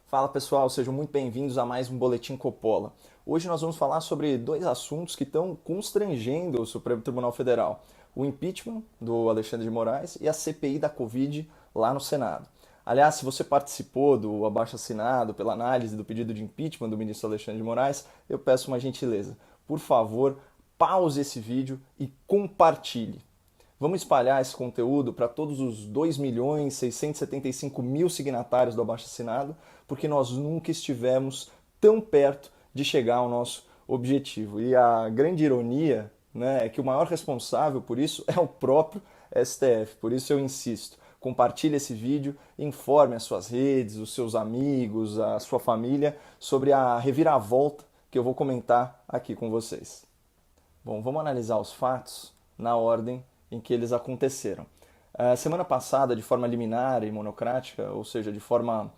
Fala pessoal, sejam muito bem-vindos a mais um Boletim Coppola. Hoje nós vamos falar sobre dois assuntos que estão constrangendo o Supremo Tribunal Federal: o impeachment do Alexandre de Moraes e a CPI da Covid lá no Senado. Aliás, se você participou do abaixo-assinado pela análise do pedido de impeachment do ministro Alexandre de Moraes, eu peço uma gentileza. Por favor, pause esse vídeo e compartilhe. Vamos espalhar esse conteúdo para todos os 2.675.000 signatários do abaixo-assinado, porque nós nunca estivemos tão perto de chegar ao nosso objetivo. E a grande ironia, né, é que o maior responsável por isso é o próprio STF. Por isso eu insisto, compartilhe esse vídeo, informe as suas redes, os seus amigos, a sua família sobre a reviravolta que eu vou comentar aqui com vocês. Bom, vamos analisar os fatos na ordem em que eles aconteceram. Semana passada, de forma liminar e monocrática, ou seja, de forma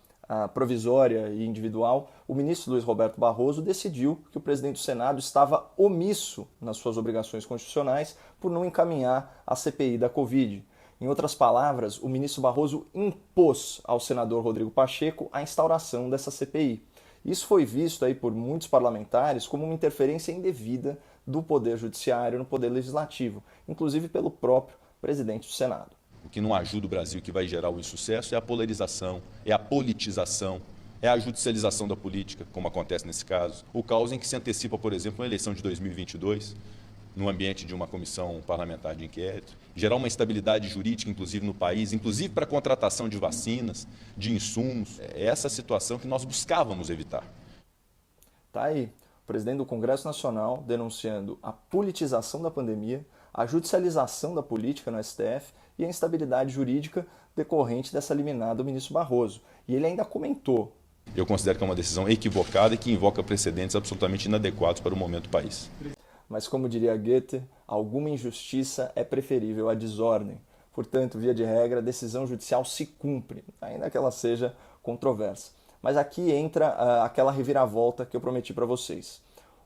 provisória e individual, o ministro Luiz Roberto Barroso decidiu que o presidente do Senado estava omisso nas suas obrigações constitucionais por não encaminhar a CPI da Covid. Em outras palavras, o ministro Barroso impôs ao senador Rodrigo Pacheco a instauração dessa CPI. Isso foi visto aí por muitos parlamentares como uma interferência indevida do Poder Judiciário no Poder Legislativo, inclusive pelo próprio presidente do Senado. O que não ajuda o Brasil, que vai gerar o insucesso, é a polarização, é a politização, é a judicialização da política, como acontece nesse caso. O caos em que se antecipa, por exemplo, uma eleição de 2022, no ambiente de uma comissão parlamentar de inquérito, gerar uma instabilidade jurídica, inclusive no país, inclusive para a contratação de vacinas, de insumos. É essa situação que nós buscávamos evitar. Tá aí, o presidente do Congresso Nacional denunciando a politização da pandemia, a judicialização da política no STF e a instabilidade jurídica decorrente dessa liminar do ministro Barroso. E ele ainda comentou: eu considero que é uma decisão equivocada e que invoca precedentes absolutamente inadequados para o momento do país. Mas, como diria Goethe, alguma injustiça é preferível à desordem. Portanto, via de regra, a decisão judicial se cumpre, ainda que ela seja controversa. Mas aqui entra aquela reviravolta que eu prometi para vocês.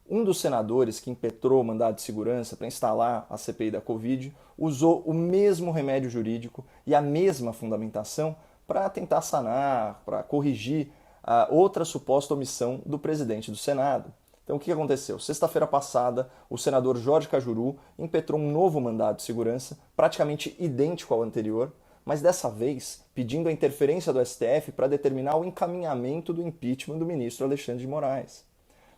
Um dos senadores que impetrou o mandado de segurança para instalar a CPI da Covid usou o mesmo remédio jurídico e a mesma fundamentação para tentar sanar, para corrigir outra suposta omissão do presidente do Senado. Então, o que aconteceu? Sexta-feira passada, o senador Jorge Cajuru impetrou um novo mandado de segurança, praticamente idêntico ao anterior, mas dessa vez pedindo a interferência do STF para determinar o encaminhamento do impeachment do ministro Alexandre de Moraes.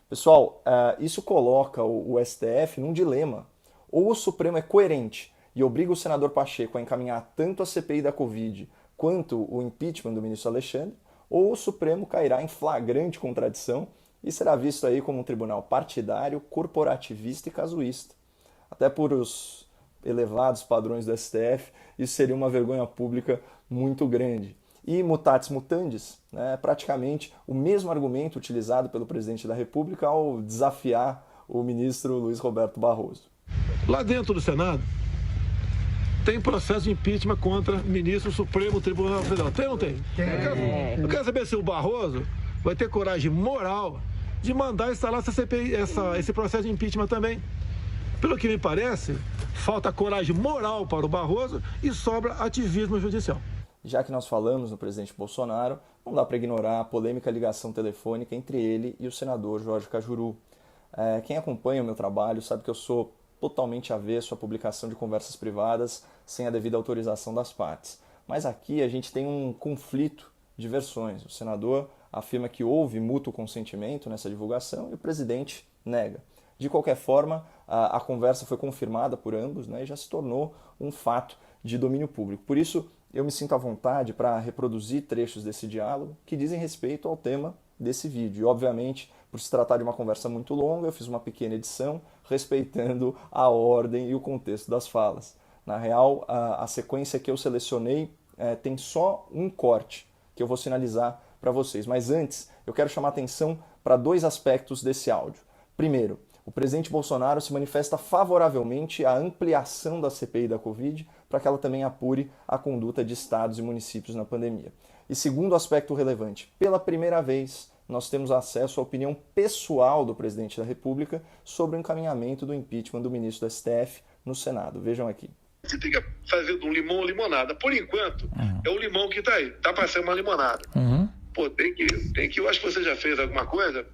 Pessoal, isso coloca o STF num dilema. Ou o Supremo é coerente e obriga o senador Pacheco a encaminhar tanto a CPI da Covid quanto o impeachment do ministro Alexandre, ou o Supremo cairá em flagrante contradição e será visto aí como um tribunal partidário, corporativista e casuísta. Até por os elevados padrões do STF, isso seria uma vergonha pública muito grande. E mutatis mutandis, né, praticamente o mesmo argumento utilizado pelo presidente da República ao desafiar o ministro Luiz Roberto Barroso. Lá dentro do Senado, tem processo de impeachment contra o ministro do Supremo Tribunal Federal. Tem ou não tem? Eu quero saber se o Barroso vai ter coragem moral de mandar instalar essa CPI, esse processo de impeachment também. Pelo que me parece, falta coragem moral para o Barroso e sobra ativismo judicial. Já que nós falamos no presidente Bolsonaro, não dá para ignorar a polêmica ligação telefônica entre ele e o senador Jorge Cajuru. Quem acompanha o meu trabalho sabe que eu sou totalmente avesso à publicação de conversas privadas sem a devida autorização das partes. Mas aqui a gente tem um conflito de versões. O senador afirma que houve mútuo consentimento nessa divulgação e o presidente nega. De qualquer forma, a conversa foi confirmada por ambos, né, e já se tornou um fato de domínio público. Por isso, eu me sinto à vontade para reproduzir trechos desse diálogo que dizem respeito ao tema desse vídeo. E, obviamente, por se tratar de uma conversa muito longa, eu fiz uma pequena edição respeitando a ordem e o contexto das falas. Na real, a sequência que eu selecionei tem só um corte que eu vou sinalizar para vocês. Mas antes, eu quero chamar a atenção para dois aspectos desse áudio. Primeiro, o presidente Bolsonaro se manifesta favoravelmente à ampliação da CPI da Covid para que ela também apure a conduta de estados e municípios na pandemia. E segundo aspecto relevante, pela primeira vez nós temos acesso à opinião pessoal do presidente da República sobre o encaminhamento do impeachment do ministro do STF no Senado. Vejam aqui. Você tem que fazer de um limão limonada. Por enquanto, é o limão que está aí. Está para ser uma limonada. Pô, eu acho que você já fez alguma coisa,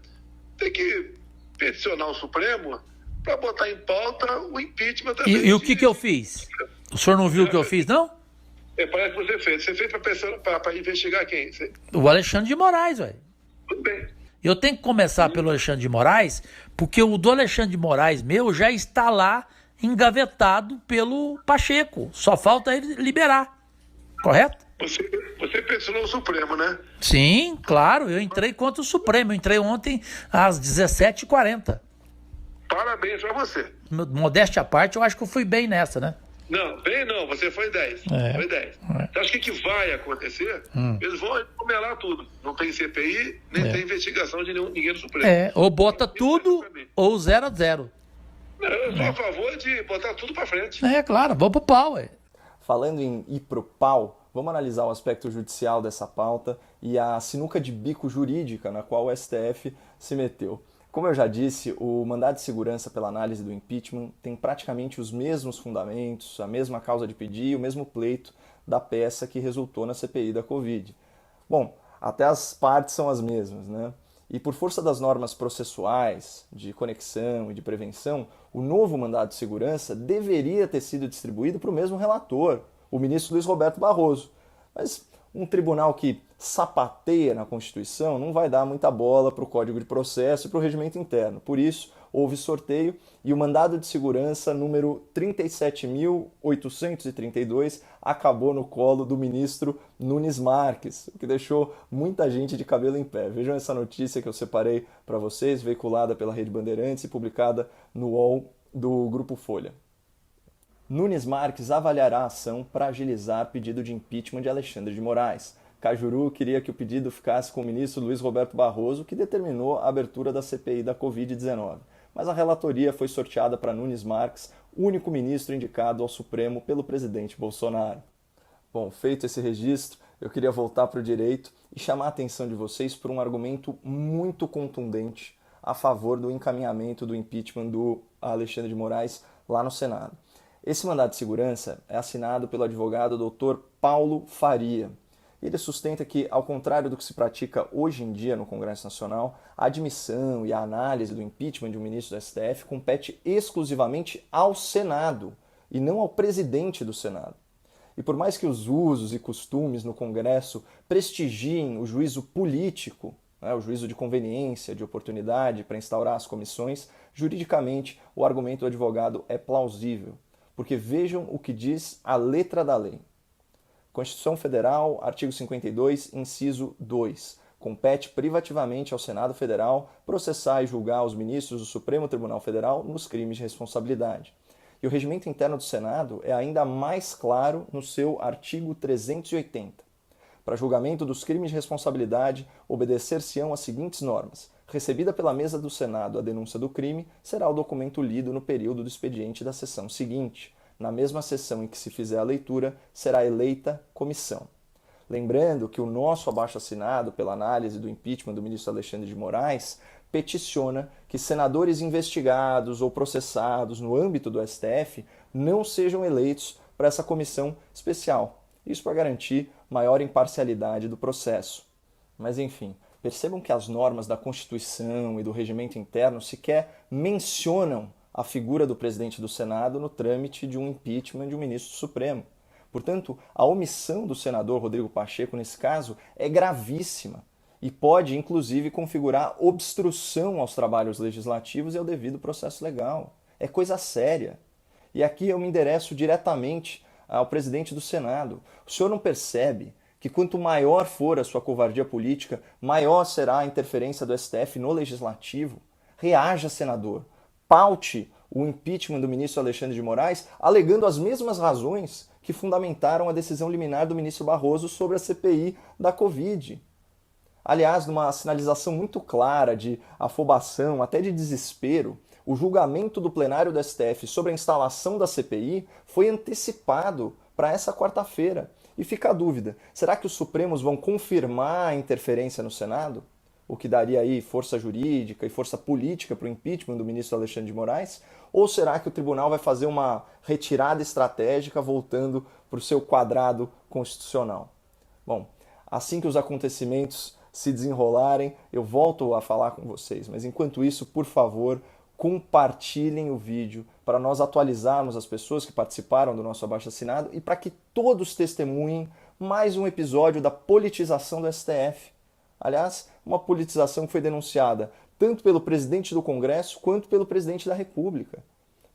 tem que peticionar o Supremo para botar em pauta o impeachment também. E o que eu fiz? O senhor não viu o que eu fiz, não? Parece que você fez. Você fez para investigar quem? O Alexandre de Moraes, velho. Tudo bem. Eu tenho que começar pelo Alexandre de Moraes, porque o do Alexandre de Moraes meu já está lá engavetado pelo Pacheco. Só falta ele liberar. Correto? Você peticionou o Supremo, né? Sim, claro. Eu entrei contra o Supremo. Eu entrei ontem às 17h40. Parabéns para você. Modéstia à parte, eu acho que eu fui bem nessa, né? Não, bem não. Você foi 10. Foi 10. Você acha que vai acontecer? Eles vão comelar tudo. Não tem CPI, nem tem investigação de ninguém do Supremo. Ou bota tudo, ou 0-0. Eu sou a favor de botar tudo para frente. Claro. Vamos pro pau, ué. Falando em ir pro pau, vamos analisar o aspecto judicial dessa pauta e a sinuca de bico jurídica na qual o STF se meteu. Como eu já disse, o mandado de segurança pela análise do impeachment tem praticamente os mesmos fundamentos, a mesma causa de pedir e o mesmo pleito da peça que resultou na CPI da Covid. Bom, até as partes são as mesmas, né? E por força das normas processuais, de conexão e de prevenção, o novo mandado de segurança deveria ter sido distribuído para o mesmo relator, o ministro Luiz Roberto Barroso. Mas um tribunal que sapateia na Constituição não vai dar muita bola para o Código de Processo e para o regimento interno. Por isso, houve sorteio e o mandado de segurança número 37.832 acabou no colo do ministro Nunes Marques, o que deixou muita gente de cabelo em pé. Vejam essa notícia que eu separei para vocês, veiculada pela Rede Bandeirantes e publicada no UOL do Grupo Folha. Nunes Marques avaliará a ação para agilizar pedido de impeachment de Alexandre de Moraes. Cajuru queria que o pedido ficasse com o ministro Luiz Roberto Barroso, que determinou a abertura da CPI da Covid-19. Mas a relatoria foi sorteada para Nunes Marques, único ministro indicado ao Supremo pelo presidente Bolsonaro. Bom, feito esse registro, eu queria voltar para o direito e chamar a atenção de vocês por um argumento muito contundente a favor do encaminhamento do impeachment do Alexandre de Moraes lá no Senado. Esse mandado de segurança é assinado pelo advogado Dr. Paulo Faria. Ele sustenta que, ao contrário do que se pratica hoje em dia no Congresso Nacional, a admissão e a análise do impeachment de um ministro do STF compete exclusivamente ao Senado e não ao presidente do Senado. E por mais que os usos e costumes no Congresso prestigiem o juízo político, o juízo de conveniência, de oportunidade para instaurar as comissões, juridicamente o argumento do advogado é plausível. Porque vejam o que diz a letra da lei. Constituição Federal, artigo 52, inciso 2. Compete privativamente ao Senado Federal processar e julgar os ministros do Supremo Tribunal Federal nos crimes de responsabilidade. E o regimento interno do Senado é ainda mais claro no seu artigo 380. Para julgamento dos crimes de responsabilidade, obedecer-se-ão as seguintes normas. Recebida pela mesa do Senado a denúncia do crime, será o documento lido no período do expediente da sessão seguinte. Na mesma sessão em que se fizer a leitura, será eleita comissão. Lembrando que o nosso abaixo-assinado pela análise do impeachment do ministro Alexandre de Moraes peticiona que senadores investigados ou processados no âmbito do STF não sejam eleitos para essa comissão especial. Isso para garantir maior imparcialidade do processo. Mas enfim, percebam que as normas da Constituição e do regimento interno sequer mencionam a figura do presidente do Senado no trâmite de um impeachment de um ministro do Supremo. Portanto, a omissão do senador Rodrigo Pacheco, nesse caso, é gravíssima e pode, inclusive, configurar obstrução aos trabalhos legislativos e ao devido processo legal. É coisa séria. E aqui eu me endereço diretamente ao presidente do Senado. O senhor não percebe que quanto maior for a sua covardia política, maior será a interferência do STF no legislativo? Reaja, senador. Paute o impeachment do ministro Alexandre de Moraes, alegando as mesmas razões que fundamentaram a decisão liminar do ministro Barroso sobre a CPI da Covid. Aliás, numa sinalização muito clara de afobação, até de desespero, o julgamento do plenário do STF sobre a instalação da CPI foi antecipado para essa quarta-feira. E fica a dúvida, será que os Supremos vão confirmar a interferência no Senado? O que daria aí força jurídica e força política para o impeachment do ministro Alexandre de Moraes? Ou será que o tribunal vai fazer uma retirada estratégica voltando para o seu quadrado constitucional? Bom, assim que os acontecimentos se desenrolarem, eu volto a falar com vocês. Mas enquanto isso, por favor, compartilhem o vídeo para nós atualizarmos as pessoas que participaram do nosso abaixo-assinado e para que todos testemunhem mais um episódio da politização do STF. Aliás, uma politização que foi denunciada tanto pelo presidente do Congresso quanto pelo presidente da República.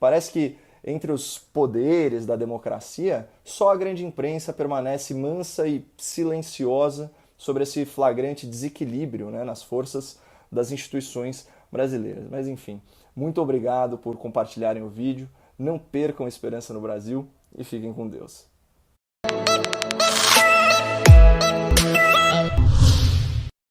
Parece que entre os poderes da democracia, só a grande imprensa permanece mansa e silenciosa sobre esse flagrante desequilíbrio, né, nas forças das instituições brasileiras. Mas enfim, muito obrigado por compartilharem o vídeo, não percam a esperança no Brasil e fiquem com Deus.